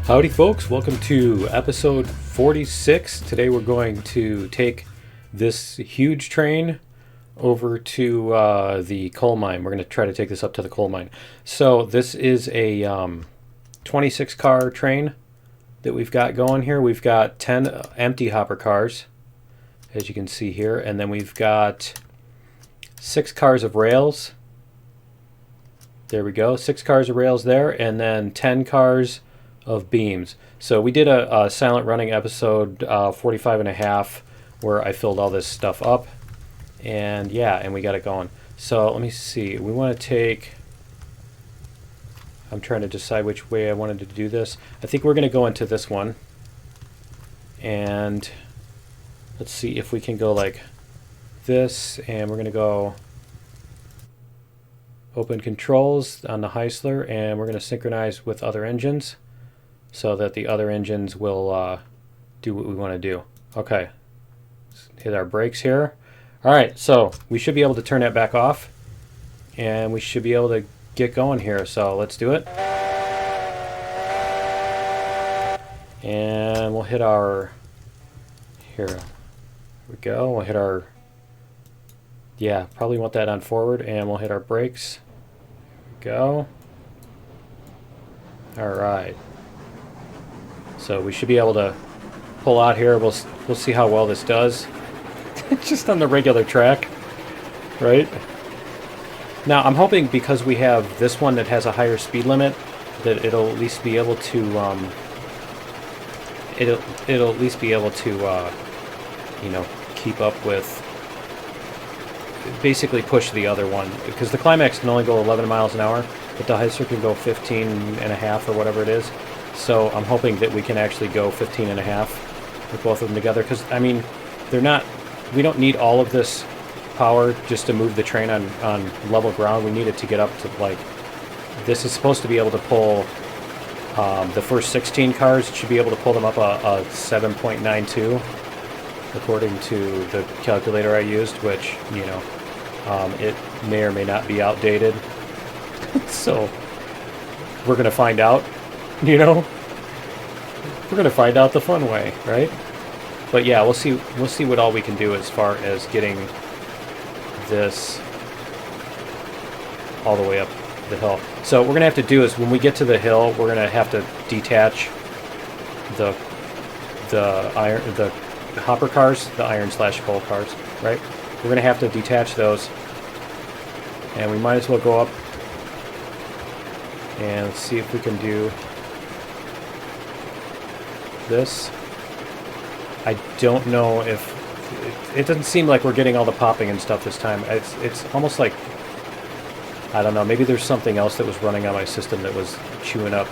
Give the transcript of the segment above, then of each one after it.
Howdy folks, welcome to episode 46. Today we're going to take this huge train over to the coal mine. We're going to try to take this up to the coal mine. So this is a 26 car train that we've got going here. We've got 10 empty hopper cars, as you can see here, and then we've got 6 cars of rails. There we go, 6 cars of rails there, and then 10 cars of beams. So we did a silent running episode 45 and a half where I filled all this stuff up, and yeah, and we got it going. So let me see, we want to take, I'm trying to decide which way I wanted to do this. I think we're going to go into this one, and let's see if we can go like this, and we're going to go open controls on the Heisler, and we're going to synchronize with other engines so that the other engines will do what we want to do. Okay, let's hit our brakes here. All right, so we should be able to turn that back off, and we should be able to get going here. So let's do it. And we'll hit our, here we go, we'll hit our, yeah, probably want that on forward, and we'll hit our brakes. Go. All right. So we should be able to pull out here. We'll see how well this does. Just on the regular track, right? Now I'm hoping because we have this one that has a higher speed limit that it'll at least be able to it'll at least be able to you know, keep up with, basically push the other one, because the Climax can only go 11 miles an hour, but the Heiser can go 15 and a half or whatever it is. So I'm hoping that we can actually go 15 and a half with both of them together, because I mean, they're not, we don't need all of this power just to move the train on level ground. We need it to get up to, like, this is supposed to be able to pull the first 16 cars. It should be able to pull them up a 7.92 according to the calculator I used, which, you know, it may or may not be outdated. So we're gonna find out, you know, we're gonna find out the fun way, right? But yeah, we'll see what all we can do as far as getting this all the way up the hill. So what we're gonna have to do is, when we get to the hill, we're gonna have to detach the hopper cars, the iron / coal cars, right? We're gonna have to detach those, and we might as well go up and let's see if we can do this. I don't know if it doesn't seem like we're getting all the popping and stuff this time. It's almost like, I don't know, maybe there's something else that was running on my system that was chewing up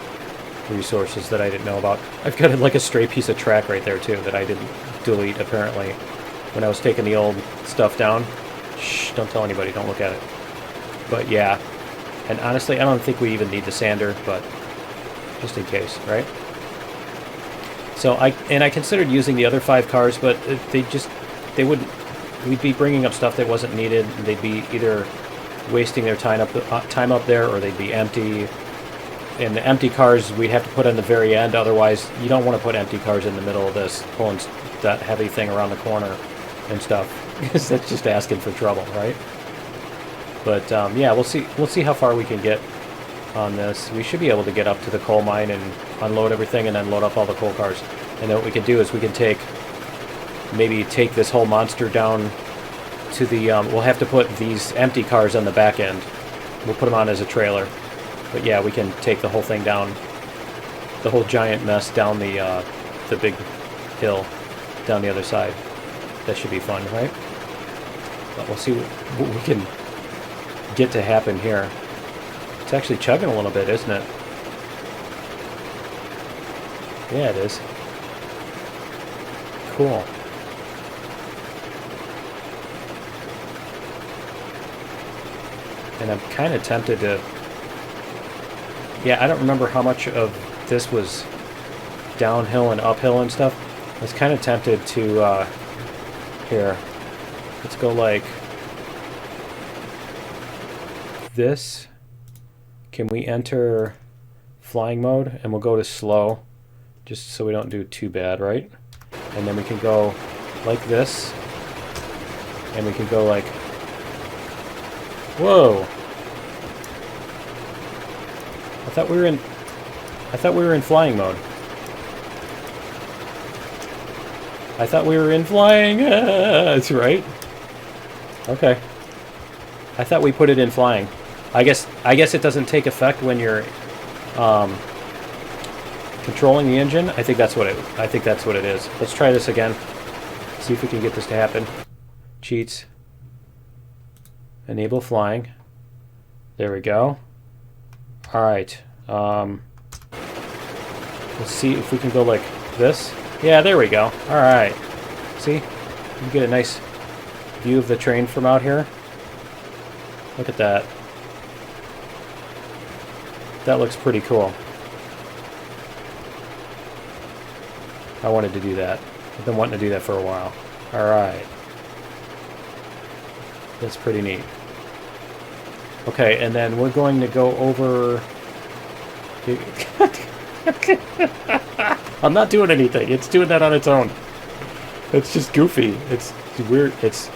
resources that I didn't know about. I've got like a stray piece of track right there too that I didn't delete apparently when I was taking the old stuff down. Shh, don't tell anybody, don't look at it. But yeah, and honestly I don't think we even need the sander, but just in case, right? So I considered using the other 5 cars, but we'd be bringing up stuff that wasn't needed. They'd be either wasting their time up there, or they'd be empty. And the empty cars we'd have to put on the very end. Otherwise, you don't want to put empty cars in the middle of this, pulling that heavy thing around the corner and stuff, because that's just asking for trouble, right? But yeah, we'll see how far we can get on this. We should be able to get up to the coal mine and unload everything, and then load up all the coal cars. And then what we can do is we can maybe take this whole monster down to the, we'll have to put these empty cars on the back end. We'll put them on as a trailer. But yeah, we can take the whole thing down, the whole giant mess down the big hill down the other side. That should be fun, right? But we'll see what we can get to happen here. It's actually chugging a little bit, isn't it? Yeah, it is. Cool. And I'm kind of tempted to... Yeah, I don't remember how much of this was downhill and uphill and stuff. I was kind of tempted to... Here. Let's go like... this. Can we enter flying mode? And we'll go to slow. just so we don't do too bad, right? And then we can go like this, and we can go like, whoa! I thought we were in flying mode. I thought we were in flying. That's right. Okay. I thought we put it in flying. I guess it doesn't take effect when you're controlling the engine. I think that's what it is. Let's try this again. See if we can get this to happen. Cheats. Enable flying. There we go. All right. Let's see if we can go like this. Yeah, there we go. All right. See? You get a nice view of the train from out here. Look at that. That looks pretty cool. I wanted to do that. I've been wanting to do that for a while. Alright. That's pretty neat. Okay, and then we're going to go over... I'm not doing anything. It's doing that on its own. It's just goofy. It's weird. It's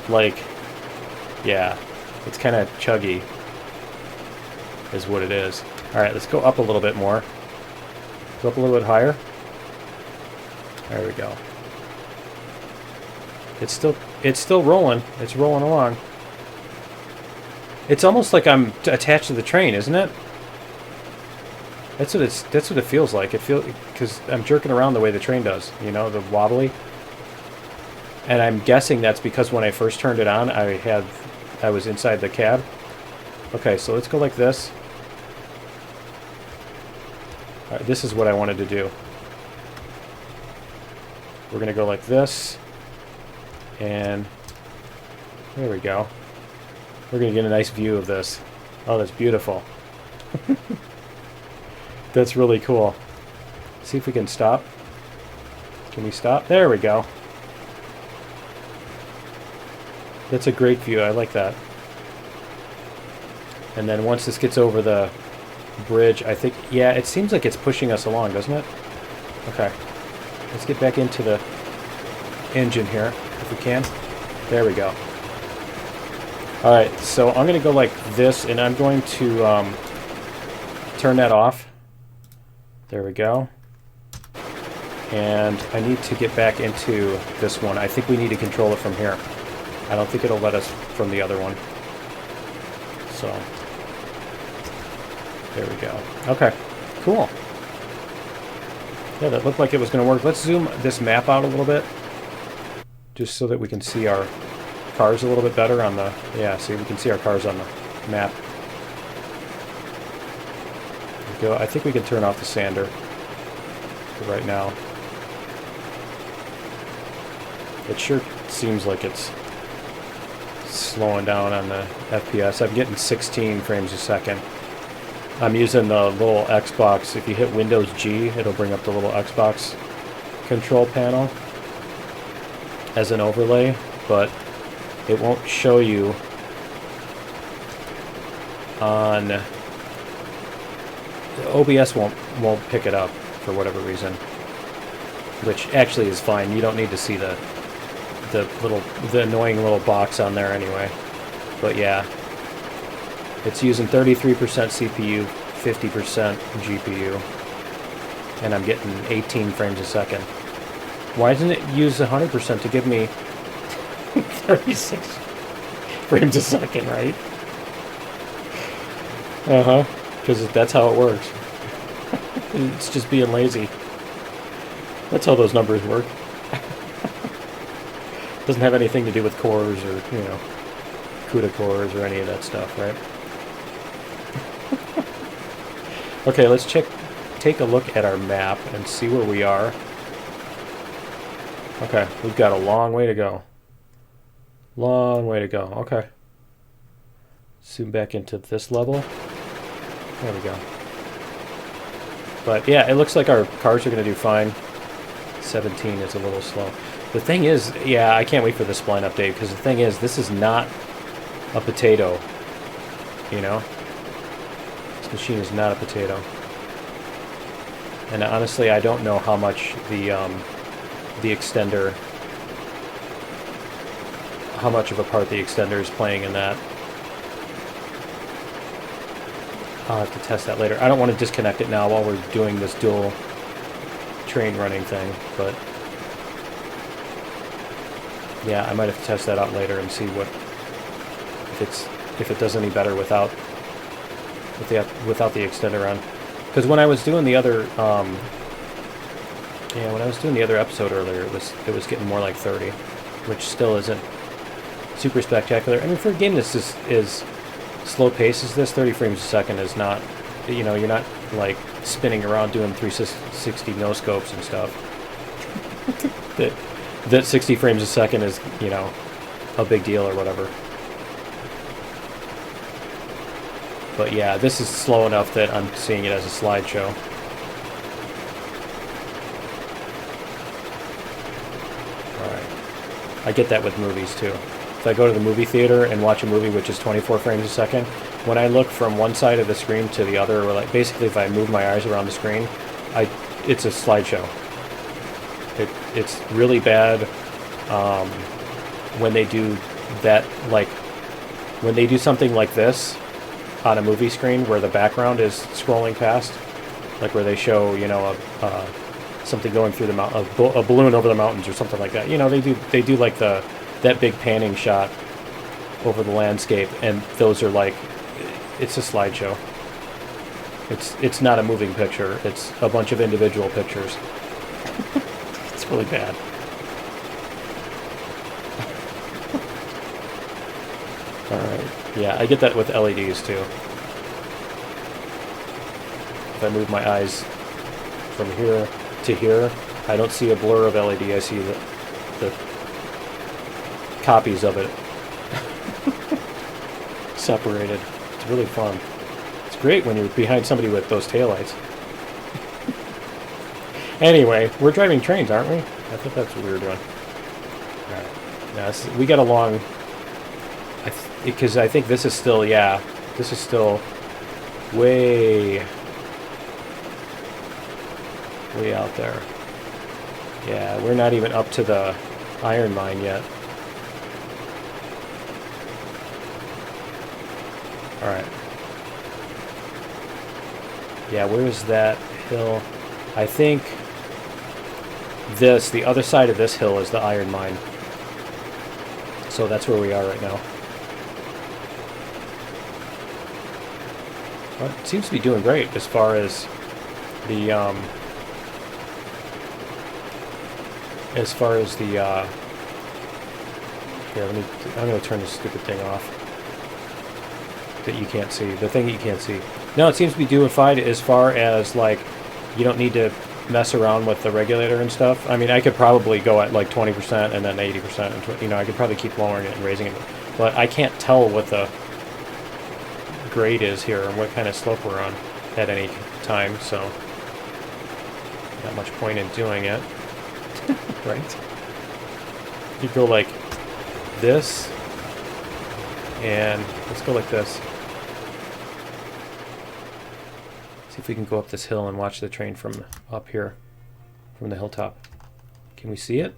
like... Yeah. It's kind of chuggy. Is what it is. Alright, let's go up a little bit more. Go up a little bit higher. There we go. It's still rolling. It's rolling along. It's almost like I'm attached to the train, isn't it? That's what it feels like. It feels because I'm jerking around the way the train does, you know, the wobbly. And I'm guessing that's because when I first turned it on, I was inside the cab. Okay, so let's go like this. All right, this is what I wanted to do. We're going to go like this. And there we go. We're going to get a nice view of this. Oh, that's beautiful. That's really cool. See if we can stop. Can we stop? There we go. That's a great view. I like that. And then once this gets over the bridge, I think... Yeah, it seems like it's pushing us along, doesn't it? Okay. Let's get back into the engine here, if we can. There we go. Alright, so I'm going to go like this, and I'm going to turn that off. There we go. And I need to get back into this one. I think we need to control it from here. I don't think it'll let us from the other one. So, there we go. Okay, cool. Yeah, that looked like it was going to work. Let's zoom this map out a little bit, just so that we can see our cars a little bit better on the... Yeah, see, we can see our cars on the map. There we go. I think we can turn off the sander for right now. It sure seems like it's slowing down on the FPS. I'm getting 16 frames a second. I'm using the little Xbox. If you hit Windows G, it'll bring up the little Xbox control panel as an overlay, but it won't show you on... The OBS won't pick it up for whatever reason, which actually is fine. You don't need to see the annoying little box on there anyway. But yeah, it's using 33% CPU, 50% GPU, and I'm getting 18 frames a second. Why doesn't it use 100% to give me 36 frames a second, right? Uh-huh, because that's how it works. It's just being lazy. That's how those numbers work. Doesn't have anything to do with cores or, you know, CUDA cores or any of that stuff, right? Okay, let's take a look at our map and see where we are. Okay, we've got a long way to go. Long way to go. Okay. Zoom back into this level. There we go. But yeah, it looks like our cars are going to do fine. 17 is a little slow. The thing is, yeah, I can't wait for the spline update, because the thing is, this is not a potato, you know? This machine is not a potato. And honestly, I don't know how much the extender, how much of a part the extender is playing in that. I'll have to test that later. I don't want to disconnect it now while we're doing this dual train running thing, but yeah, I might have to test that out later and see what if it does any better without the extender on. Because when I was doing the other when I was doing the other episode earlier, it was getting more like 30, which still isn't super spectacular. I mean, for a game this is slow pace as this, 30 frames a second is not, you know, you're not like spinning around doing 360 no scopes and stuff. that 60 frames a second is, you know, a big deal or whatever. But yeah, this is slow enough that I'm seeing it as a slideshow. Alright. I get that with movies too. If I go to the movie theater and watch a movie which is 24 frames a second, when I look from one side of the screen to the other, or like basically if I move my eyes around the screen, it's a slideshow. It's really bad when they do that, like when they do something like this on a movie screen where the background is scrolling past, like where they show, you know, something going through the mountain, a balloon over the mountains or something like that. You know, they do like that big panning shot over the landscape, and those are like, it's a slideshow. It's not a moving picture. It's a bunch of individual pictures. It's really bad. Alright. Yeah, I get that with LEDs too. If I move my eyes from here to here, I don't see a blur of LED. I see the copies of it separated. It's really fun. It's great when you're behind somebody with those taillights. Anyway, we're driving trains, aren't we? I thought that's what we were doing. Alright. Yeah, we got along, because I think this is still, yeah, this is still way out there. Yeah, we're not even up to the iron mine yet. Alright. Yeah, where's that hill? I think the other side of this hill is the iron mine. So that's where we are right now. Well, it seems to be doing great as far as the here, I'm going to turn this stupid thing off that you can't see, the thing that you can't see. No, it seems to be doing fine as far as, like, you don't need to mess around with the regulator and stuff. I mean, I could probably go at like 20% and then 80%, and you know, I could probably keep lowering it and raising it, but I can't tell what the grade is here and what kind of slope we're on at any time, so not much point in doing it. Right? You go like this, and let's go like this. See if we can go up this hill and watch the train from up here, from the hilltop. Can we see it?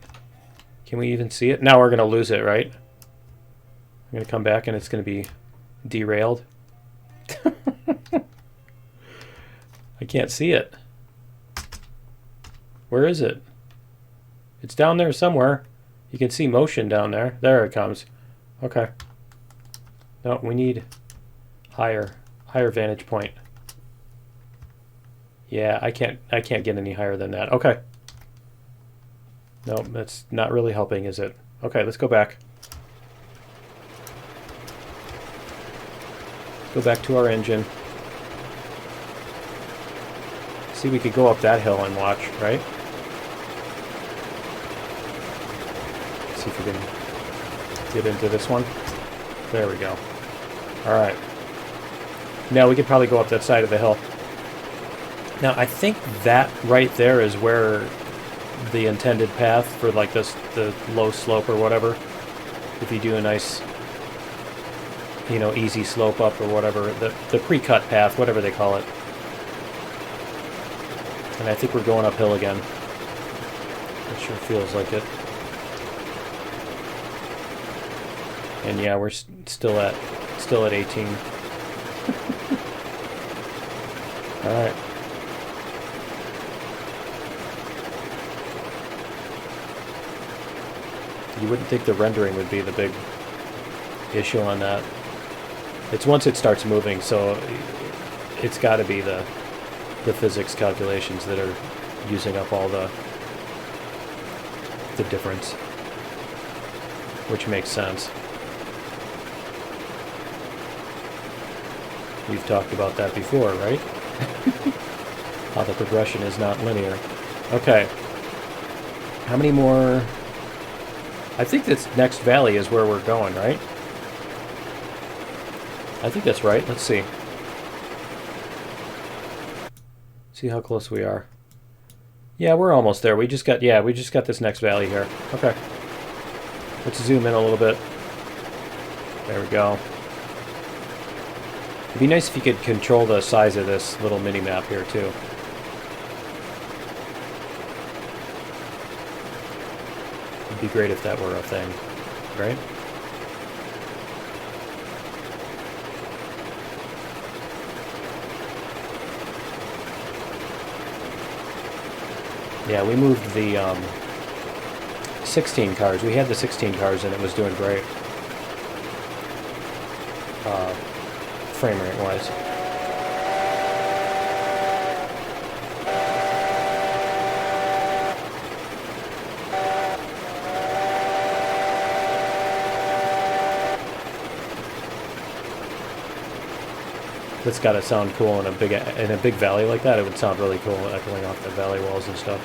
Can we even see it? Now we're going to lose it, right? I'm going to come back and it's going to be derailed. I can't see it. Where is it? It's down there somewhere. You can see motion down there. There it comes. Okay. No, we need higher vantage point. Yeah, I can't get any higher than that. Okay. No, that's not really helping, is it? Okay, let's go back. Go back to our engine. See, we could go up that hill and watch, right? See if we can get into this one. There we go. Alright. Now we could probably go up that side of the hill. Now, I think that right there is where the intended path for, like, the low slope or whatever. If you do a nice, you know, easy slope up or whatever. The pre-cut path, whatever they call it. And I think we're going uphill again. It sure feels like it. And yeah, we're still at 18. All right. You wouldn't think the rendering would be the big issue on that. It's once it starts moving, so it's got to be the physics calculations that are using up all the difference, which makes sense. We've talked about that before, right? How the progression is not linear. Okay. How many more? I think this next valley is where we're going, right? I think that's right. Let's see. See how close we are. Yeah, we're almost there. We just got this next valley here. Okay. Let's zoom in a little bit. There we go. It'd be nice if you could control the size of this little mini-map here, too. It'd be great if that were a thing, right? Yeah, we moved the 16 cars. We had the 16 cars and it was doing great. Frame rate wise. That's got to sound cool in a big valley like that. It would sound really cool echoing off the valley walls and stuff.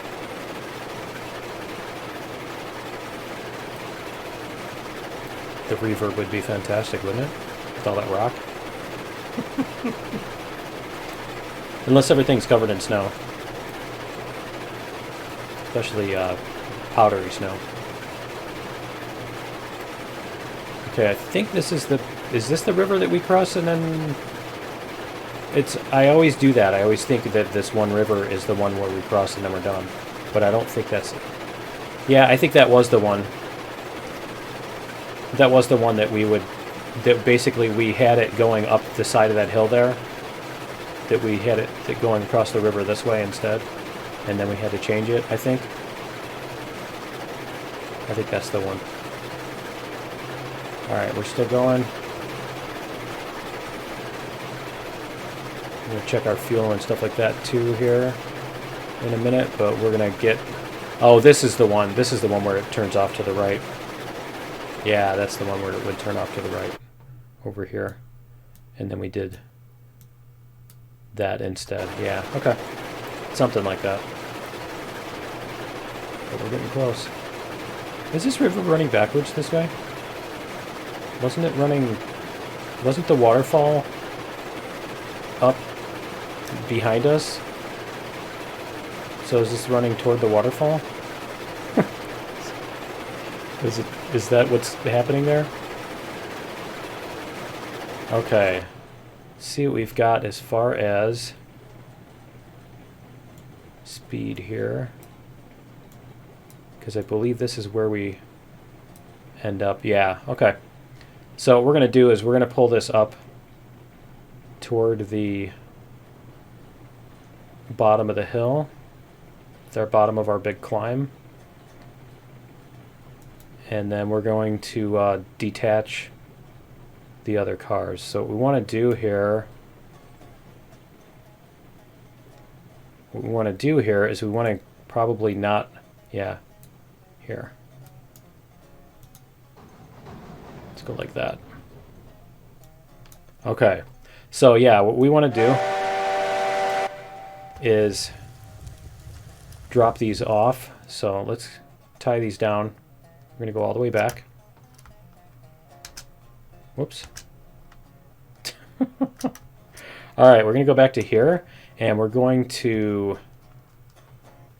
The reverb would be fantastic, wouldn't it? With all that rock. Unless everything's covered in snow. Especially powdery snow. Okay, I think this is the... Is this the river that we cross and then... I always do that. I always think that this one river is the one where we cross and then we're done. But I don't think that's it. Yeah, I think that was the one. That was the one that we would... That basically we had it going up the side of that hill there. That we had it going across the river this way instead. And then we had to change it, I think. I think that's the one. Alright, we're still going. We're going to check our fuel and stuff like that too here in a minute, but we're going to get... Oh, this is the one. This is the one where it turns off to the right. Yeah, that's the one where it would turn off to the right. Over here. And then we did that instead. Yeah, okay. Something like that. But we're getting close. Is this river running backwards this way? Wasn't it running... Wasn't the waterfall up behind us? So is this running toward the waterfall? Is that what's happening there? Okay. Let's see what we've got as far as speed here. Because I believe this is where we end up. Yeah, okay. So what we're going to do is we're going to pull this up toward the bottom of the hill. It's our bottom of our big climb. And then we're going to detach the other cars. So what we want to do here... What we want to do here is we want to probably not... Yeah, here. Let's go like that. Okay. So yeah, what we want to do is drop these off. So let's tie these down. We're going to go all the way back. Whoops. All right, we're going to go back to here, and we're going to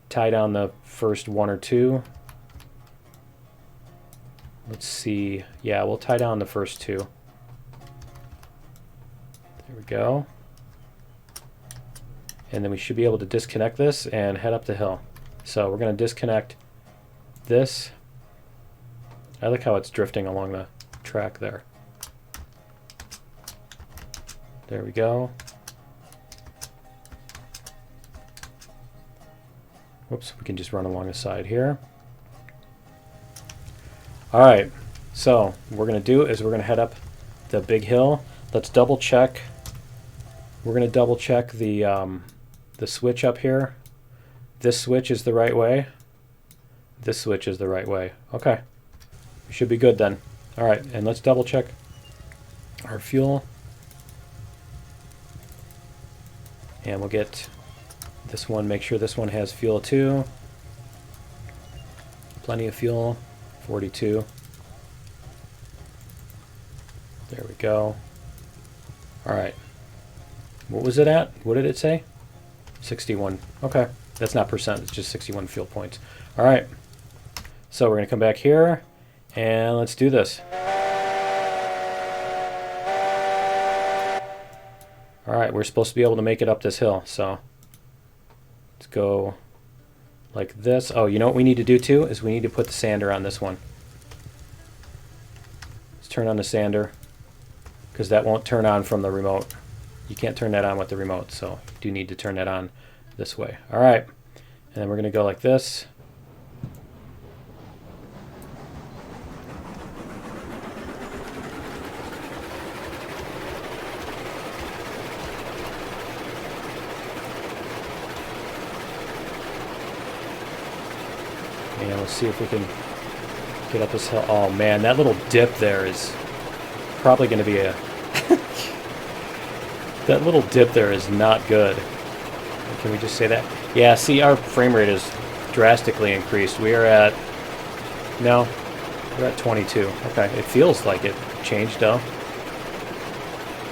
tie down the first one or two. Let's see. Yeah, we'll tie down the first two. There we go. And then we should be able to disconnect this and head up the hill. So we're going to disconnect this. I like how it's drifting along the track there. There we go. Whoops, we can just run along the side here. All right, so what we're going to do is we're going to head up the big hill. Let's double check. We're going to double check the switch up here. This switch is the right way. This switch is the right way. Okay, we should be good then. All right, and let's double check our fuel. And we'll get this one, make sure this one has fuel too. Plenty of fuel, 42. There we go. All right. What was it at? What did it say? 61. Okay. That's not percent, it's just 61 fuel points. All right. So we're going to come back here and let's do this. All right, we're supposed to be able to make it up this hill, so let's go like this. Oh, you know what we need to do too is we need to put the sander on this one. Let's turn on the sander because that won't turn on from the remote. You can't turn that on with the remote, so you do need to turn that on this way. All right, and then we're going to go like this. And let's see if we can get up this hill. Oh man, that little dip there is probably going to be a... That little dip there is not good. Can we just say that? Yeah, see, our frame rate is drastically increased. We are at... No, we're at 22. Okay, it feels like it changed though.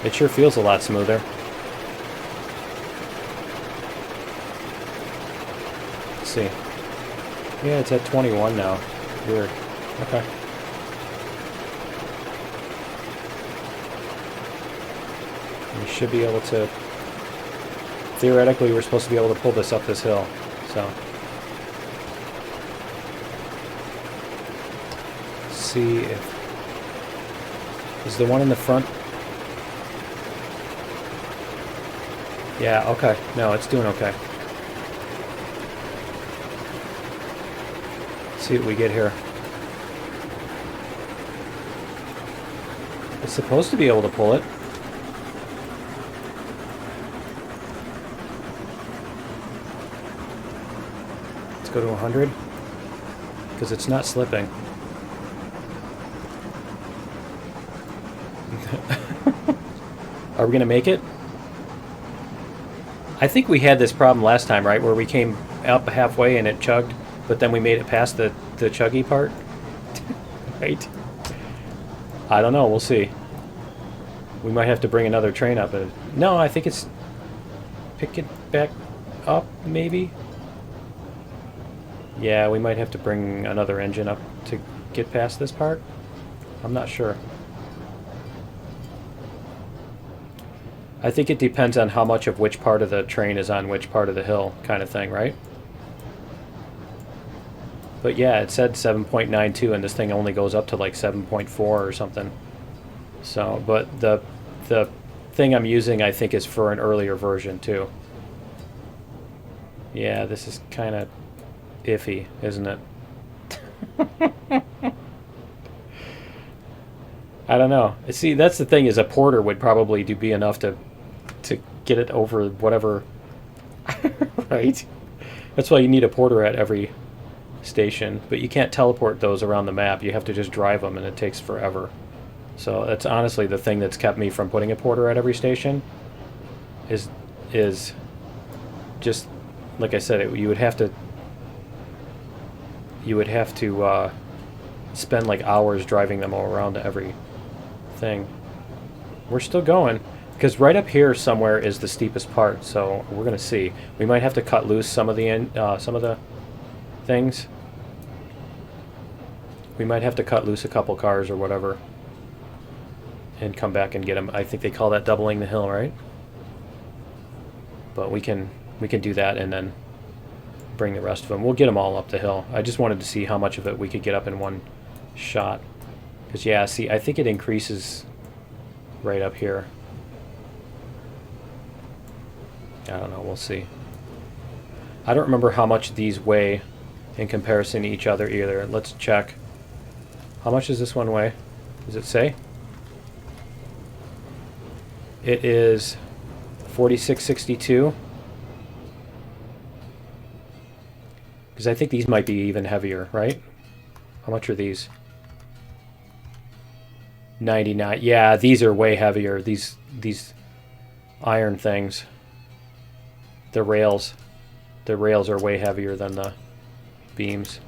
It sure feels a lot smoother. Let's see. Yeah, it's at 21 now. Weird. Okay. We should be able to... Theoretically, we're supposed to be able to pull this up this hill. So... Let's see if... Is the one in the front... Yeah, okay. No, it's doing okay. See what we get here. It's supposed to be able to pull it. Let's go to 100 because it's not slipping. Are we gonna make it? I think we had this problem last time, right, where we came up halfway and it chugged, but then we made it past the chuggy part. Right? I don't know, we'll see. We might have to bring another train up. No, I think it's... Pick it back up, maybe? Yeah, we might have to bring another engine up to get past this part. I'm not sure. I think it depends on how much of which part of the train is on which part of the hill, kind of thing, right? But yeah, it said 7.92 and this thing only goes up to like 7.4 or something. So, but the thing I'm using I think is for an earlier version too. Yeah, this is kind of iffy, isn't it? I don't know. See, that's the thing is a porter would probably be enough to get it over whatever, right? That's why you need a porter at every station, but you can't teleport those around the map. You have to just drive them and it takes forever. So that's honestly the thing that's kept me from putting a porter at every station is just, like I said, you would have to spend like hours driving them all around to every thing. We're still going because right up here somewhere is the steepest part, so we're gonna see. We might have to cut loose some of the things. We might have to cut loose a couple cars or whatever and come back and get them. I think they call that doubling the hill, right? But we can We can do that and then bring the rest of them. We'll get them all up the hill. I just wanted to see how much of it we could get up in one shot. Because, yeah, see, I think it increases right up here. I don't know. We'll see. I don't remember how much these weigh in comparison to each other either. Let's check. How much does this one weigh? Does it say? It is 46.62. Because I think these might be even heavier, right? How much are these? 99. Yeah, these are way heavier. These iron things. The rails. The rails are way heavier than the beams.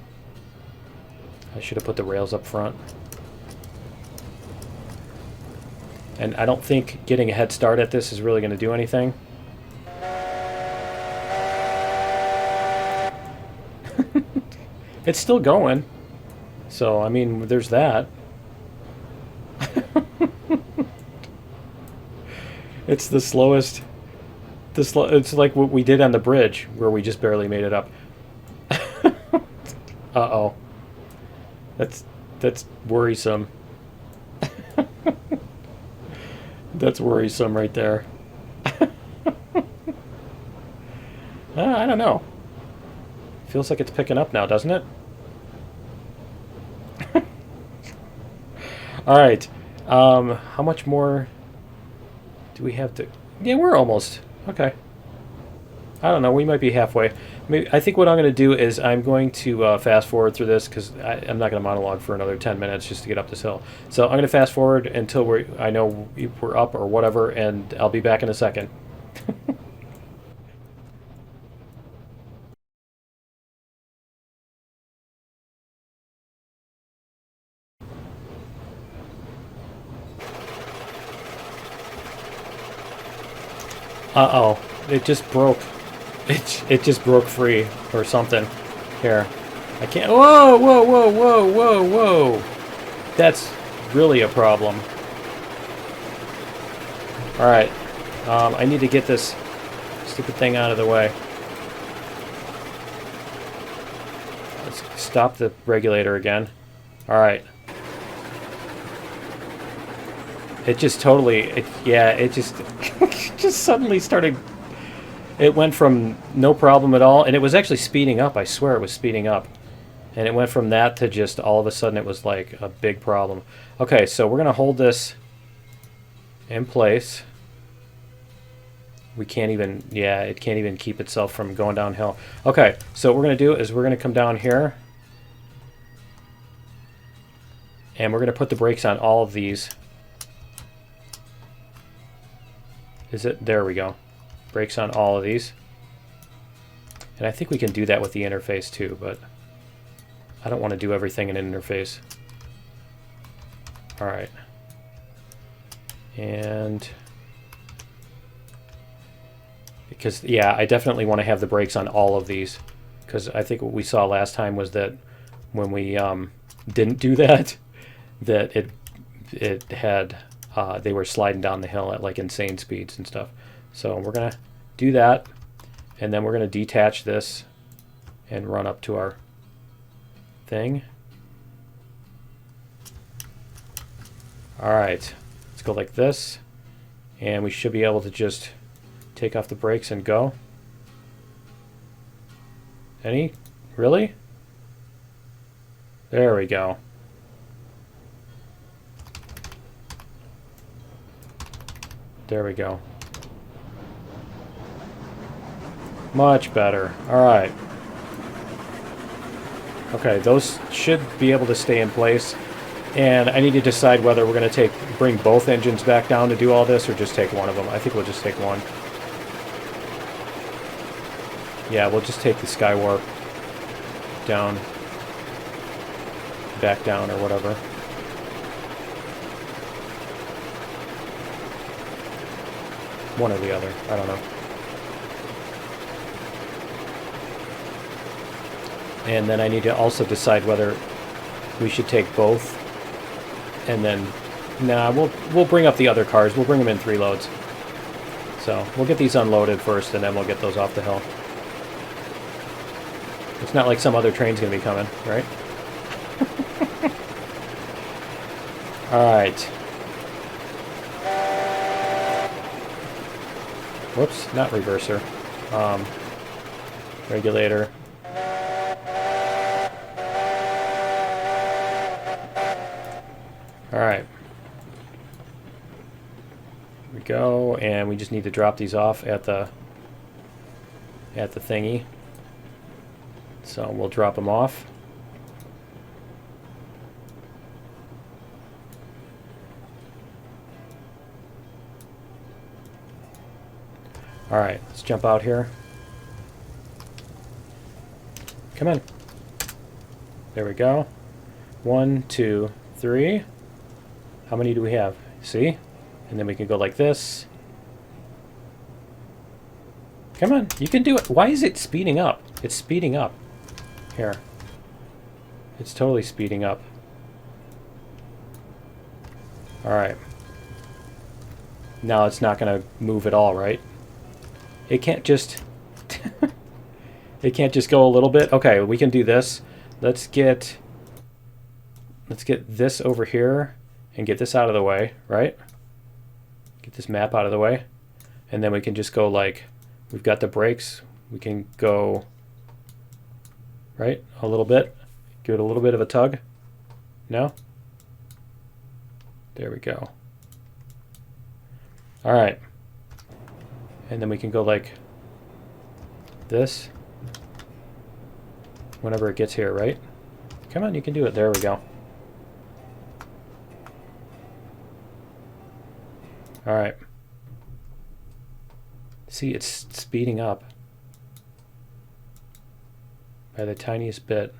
I should have put the rails up front. And I don't think getting a head start at this is really going to do anything. It's still going. So, I mean, there's that. It's the slowest. It's like what we did on the bridge, where we just barely made it up. Uh-oh. That's worrisome. That's worrisome right there. I don't know. Feels like it's picking up now, doesn't it? All right. How much more do we have to... Yeah, we're almost. Okay. I don't know. We might be halfway. I think what I'm going to do is I'm going to fast forward through this because I'm not going to monologue for another 10 minutes just to get up this hill. So I'm going to fast forward until I know we're up or whatever, and I'll be back in a second. Uh-oh. It just broke. It just broke free or something. Here. I can't... Whoa, whoa, whoa, whoa, whoa, whoa. That's really a problem. Alright. I need to get this stupid thing out of the way. Let's stop the regulator again. Alright. It just totally... it just... just suddenly started... It went from no problem at all, and it was actually speeding up. I swear it was speeding up. And it went from that to just all of a sudden it was like a big problem. Okay, so we're going to hold this in place. We can't even, yeah, it can't even keep itself from going downhill. Okay, so what we're going to do is we're going to come down here. And we're going to put the brakes on all of these. Is it? There we go. Brakes on all of these. And I think we can do that with the interface too, but I don't want to do everything in an interface. Alright. And because, yeah, I definitely want to have the brakes on all of these, because I think what we saw last time was that when we didn't do that, that it had they were sliding down the hill at like insane speeds and stuff. So we're gonna do that, and then we're gonna detach this and run up to our thing. All right, let's go like this, and we should be able to just take off the brakes and go. Any? Really? There we go. There we go. Much better. All right. Okay, those should be able to stay in place. And I need to decide whether we're going to bring both engines back down to do all this, or just take one of them. I think we'll just take one. Yeah, we'll just take the Skywarp down, back down, or whatever. One or the other. I don't know. And then I need to also decide whether we should take both. And then, nah, we'll bring up the other cars. We'll bring them in 3 loads. So So we'll get these unloaded first, and then we'll get those off the hill. It's not like some other train's going to be coming, right? All right. Whoops, not reverser. Regulator. All right. Here we go, and we just need to drop these off at the thingy. So we'll drop them off. All right, let's jump out here. Come on. There we go. 1, 2, 3. How many do we have? See? And then we can go like this. Come on, you can do it. Why is it speeding up? It's speeding up. Here. It's totally speeding up. All right. Now it's not going to move at all, right? It can't just... it can't just go a little bit? Okay, we can do this. Let's get this over here and get this out of the way, right? Get this map out of the way. And then we can just go like, we've got the brakes. We can go, right? A little bit. Give it a little bit of a tug. No? There we go. All right. And then we can go like this whenever it gets here, right? Come on, you can do it. There we go. All right. See, it's speeding up by the tiniest bit.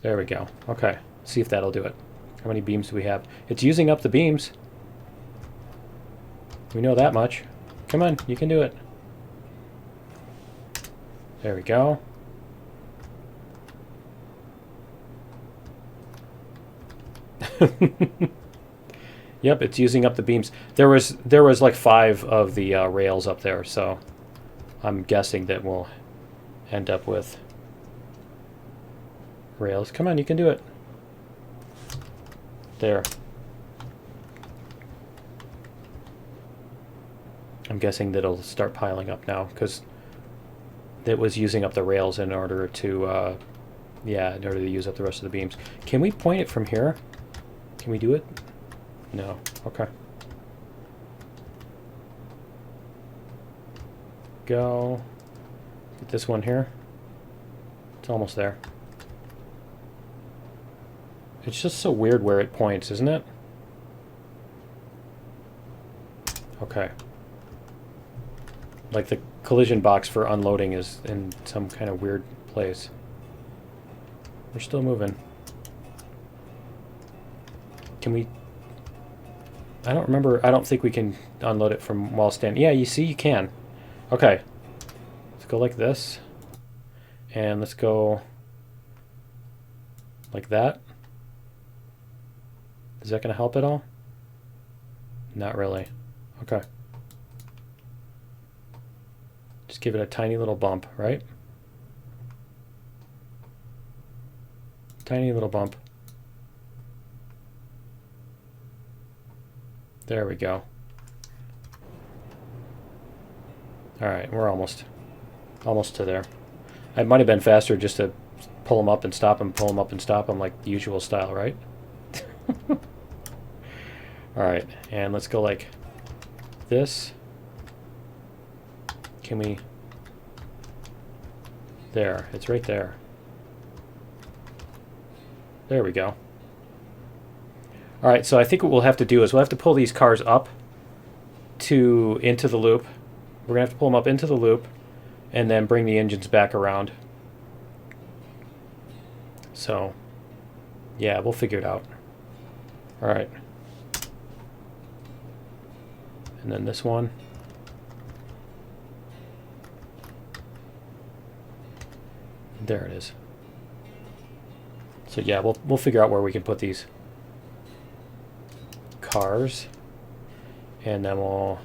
There we go. Okay, see if that'll do it. How many beams do we have? It's using up the beams. We know that much. Come on, you can do it. There we go. Yep, it's using up the beams. There was like 5 of the rails up there, so I'm guessing that we'll end up with rails. Come on, you can do it. There. I'm guessing that it'll start piling up now because it was using up the rails in order to, yeah, in order to use up the rest of the beams. Can we point it from here? Can we do it? No. Okay. Go. Get this one here. It's almost there. It's just so weird where it points, isn't it? Okay. Like the collision box for unloading is in some kind of weird place. We're still moving. Can we... I don't remember. I don't think we can unload it from while standing. Yeah, you see, you can. Okay. Let's go like this. And let's go like that. Is that going to help at all? Not really. Okay. Just give it a tiny little bump, right? Tiny little bump. There we go. All right, we're almost to there. It might have been faster just to pull them up and stop them, pull them up and stop them like the usual style, right? All right, and let's go like this. Can we... There, it's right there. There we go. All right, so I think what we'll have to do is we'll have to pull these cars up into the loop. We're going to have to pull them up into the loop and then bring the engines back around. So, yeah, we'll figure it out. All right. And then this one. There it is. So yeah, we'll figure out where we can put these cars, and then we'll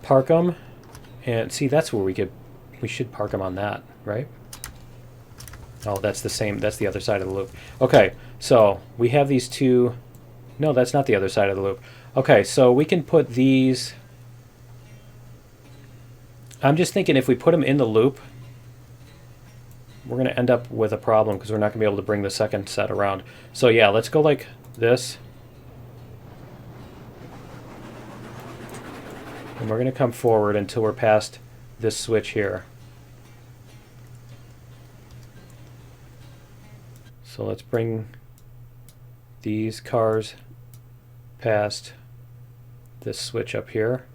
park them, and see, that's where we should park them on that, right? Oh, that's the same, that's the other side of the loop. Okay, so we have these two. No, that's not the other side of the loop. Okay, so we can put these. I'm just thinking if we put them in the loop, we're going to end up with a problem because we're not going to be able to bring the second set around. So yeah, let's go like this. And we're going to come forward until we're past this switch here. So let's bring these cars past this switch up here,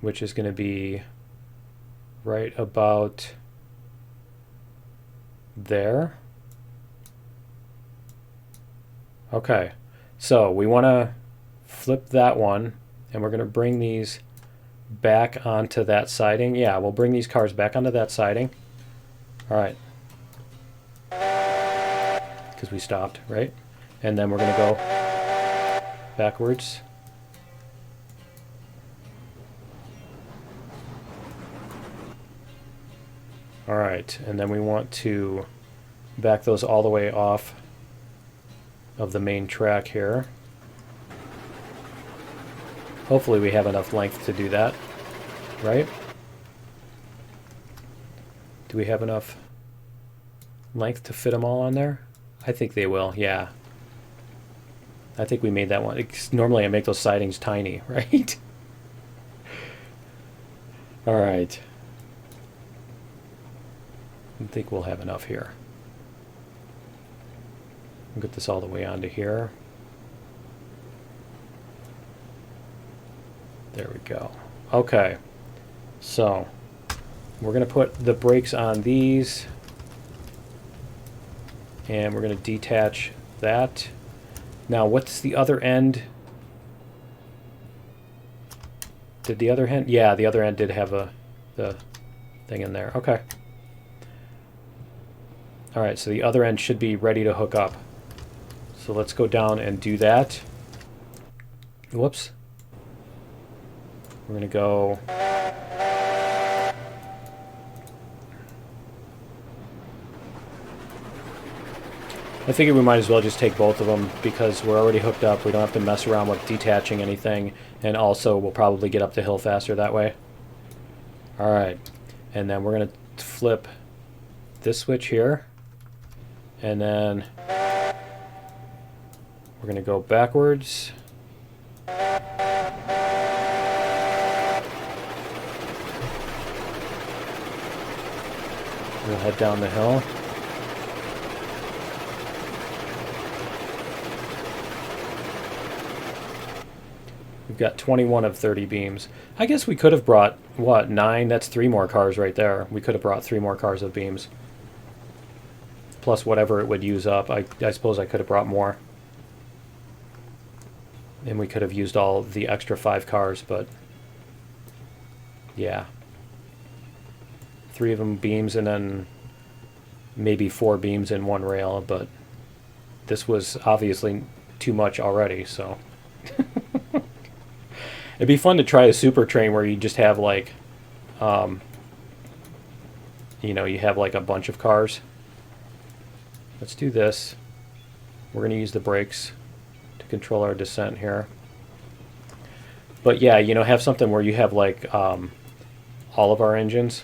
which is going to be right about there. Okay, so we want to flip that one, and we're going to bring these back onto that siding. Yeah, we'll bring these cars back onto that siding. All right. Because we stopped, right? And then we're going to go backwards. All right, and then we want to back those all the way off of the main track here. Hopefully we have enough length to do that, right? Do we have enough length to fit them all on there? I think they will, yeah. I think we made that one. Normally I make those sidings tiny, right? All right. I think we'll have enough here. We'll get this all the way onto here. There we go. Okay. So we're going to put the brakes on these. And we're going to detach that. Now, what's the other end? Did the other end? Yeah, the other end did have the thing in there. Okay. All right, so the other end should be ready to hook up. So let's go down and do that. Whoops. We're going to go... I figured we might as well just take both of them because we're already hooked up. We don't have to mess around with detaching anything. And also, we'll probably get up the hill faster that way. All right. And then we're going to flip this switch here. And then we're going to go backwards. We'll head down the hill. We've got 21 of 30 beams. I guess we could have brought, what, 9? That's 3 more cars right there. We could have brought 3 more cars of beams. Plus whatever it would use up. I suppose I could have brought more. And we could have used all the extra 5 cars, but... yeah. 3 of them beams and then maybe 4 beams in 1 rail, but this was obviously too much already, so... It'd be fun to try a super train where you just have like, you know, you have like a bunch of cars. Let's do this. We're going to use the brakes to control our descent here. But yeah, you know, have something where you have like all of our engines.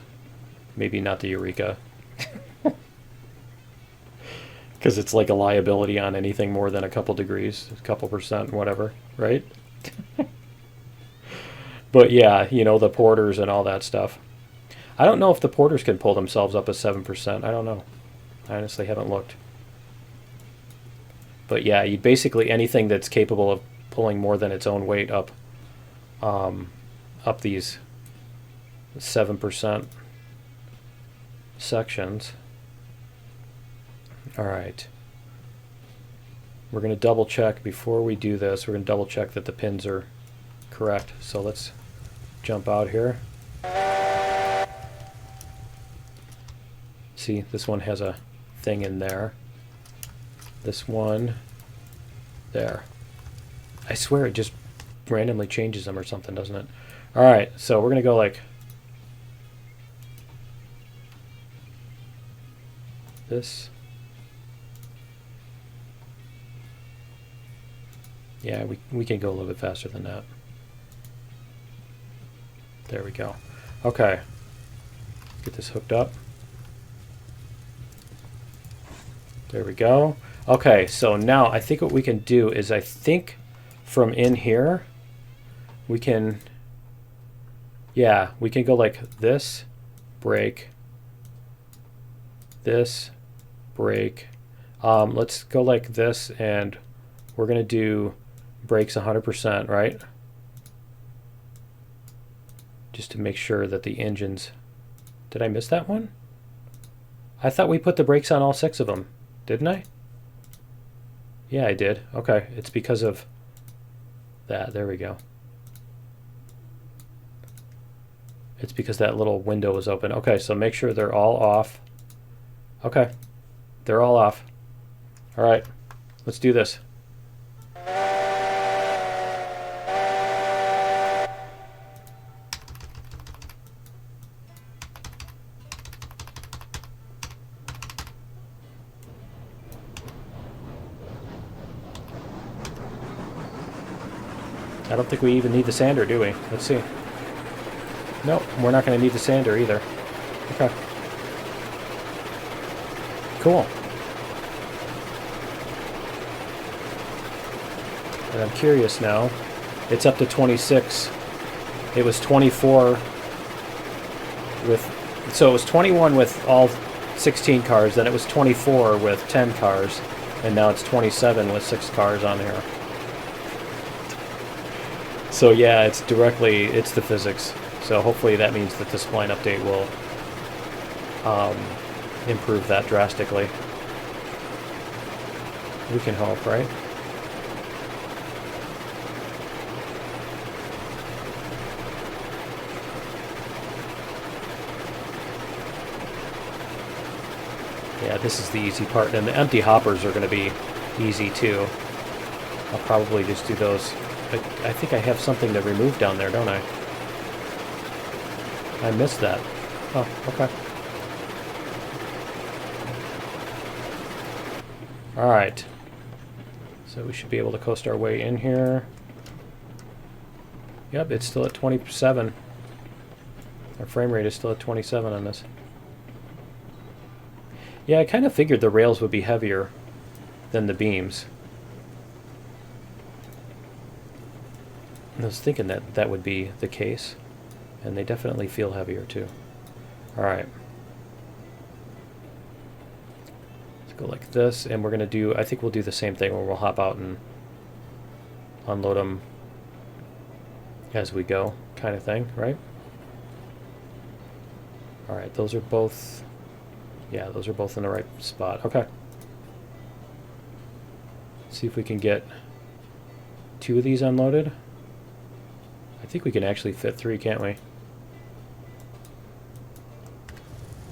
Maybe not the Eureka. Because it's like a liability on anything more than a couple degrees, a couple percent, whatever, right? But yeah, you know, the porters and all that stuff. I don't know if the porters can pull themselves up as 7%. I don't know. I honestly haven't looked. But yeah, you basically anything that's capable of pulling more than its own weight up these 7% sections. All right. We're going to double check before we do this. We're going to double check that the pins are correct. So let's jump out here. See, this one has a thing in there. This one there. I swear it just randomly changes them or something, doesn't it? All right, so we're gonna go like this. Yeah, we can go a little bit faster than that. There we go. Okay, get this hooked up. There we go. Okay, so now I think what we can do is I think from in here we can, yeah, we can go like this, break, this, break. Let's go like this, and we're gonna do brakes 100%, right? Just to make sure that the engines, did I miss that one? I thought we put the brakes on all 6 of them, didn't I? Yeah, I did. Okay, it's because of that. There we go. It's because that little window was open. Okay, so make sure they're all off. Okay, they're all off. All right, let's do this. I don't think we even need the sander, do we? Let's see. No, we're not going to need the sander either. Okay. Cool. And I'm curious now. It's up to 26. It was 24 with... So it was 21 with all 16 cars, then it was 24 with 10 cars, and now it's 27 with 6 cars on here. So yeah, it's the physics. So hopefully that means that the spline update will improve that drastically. We can hope, right? Yeah, this is the easy part. And the empty hoppers are going to be easy too. I'll probably just do those. I think I have something to remove down there, don't I? I missed that. Oh, okay. Alright. So we should be able to coast our way in here. Yep, it's still at 27. Our frame rate is still at 27 on this. Yeah, I kind of figured the rails would be heavier than the beams. I was thinking that that would be the case, and they definitely feel heavier too. All right, let's go like this, and we're gonna do, I think we'll do the same thing where we'll hop out and unload them as we go, kind of thing, right? All right, those are both, yeah, those are both in the right spot. Okay. See if we can get 2 of these unloaded. I think we can actually fit 3, can't we?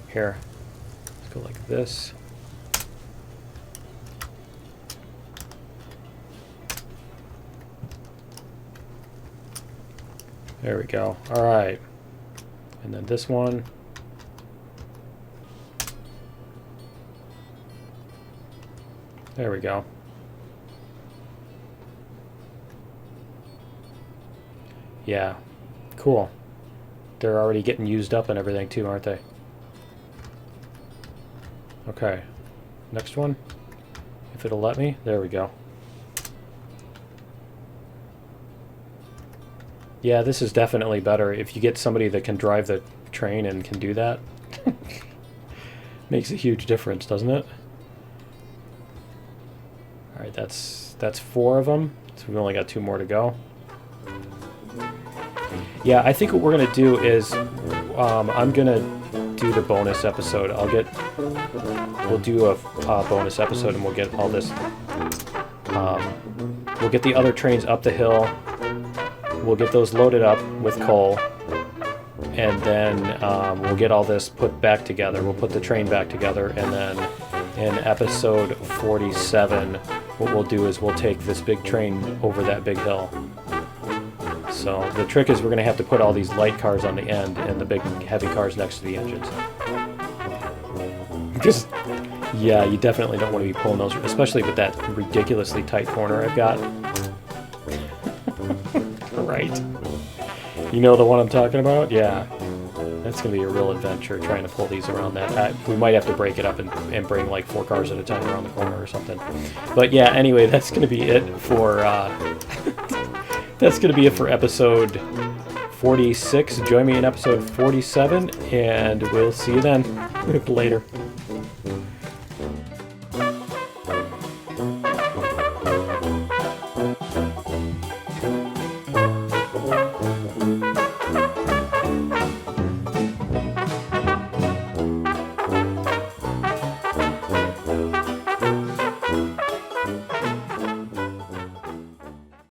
Here, let's go like this. There we go. All right. And then this one. There we go. Yeah, cool. They're already getting used up and everything too, aren't they? Okay, next one, if it'll let me. There we go. Yeah, this is definitely better. If you get somebody that can drive the train and can do that, makes a huge difference, doesn't it? All right, that's 4 of them, so we've only got 2 more to go. Yeah, I think what we're gonna do is I'm gonna do the bonus episode. We'll do a bonus episode, and we'll get all this. We'll get the other trains up the hill. We'll get those loaded up with coal, and then we'll get all this put back together. We'll put the train back together, and then in episode 47, what we'll do is we'll take this big train over that big hill. So the trick is we're going to have to put all these light cars on the end and the big heavy cars next to the engines. Because, yeah, you definitely don't want to be pulling those, especially with that ridiculously tight corner I've got. Right. You know the one I'm talking about? Yeah. That's going to be a real adventure trying to pull these around that. We might have to break it up and bring like 4 cars at a time around the corner or something. But yeah, anyway, that's going to be it for that's going to be it for episode 46. Join me in episode 47, and we'll see you then. Later.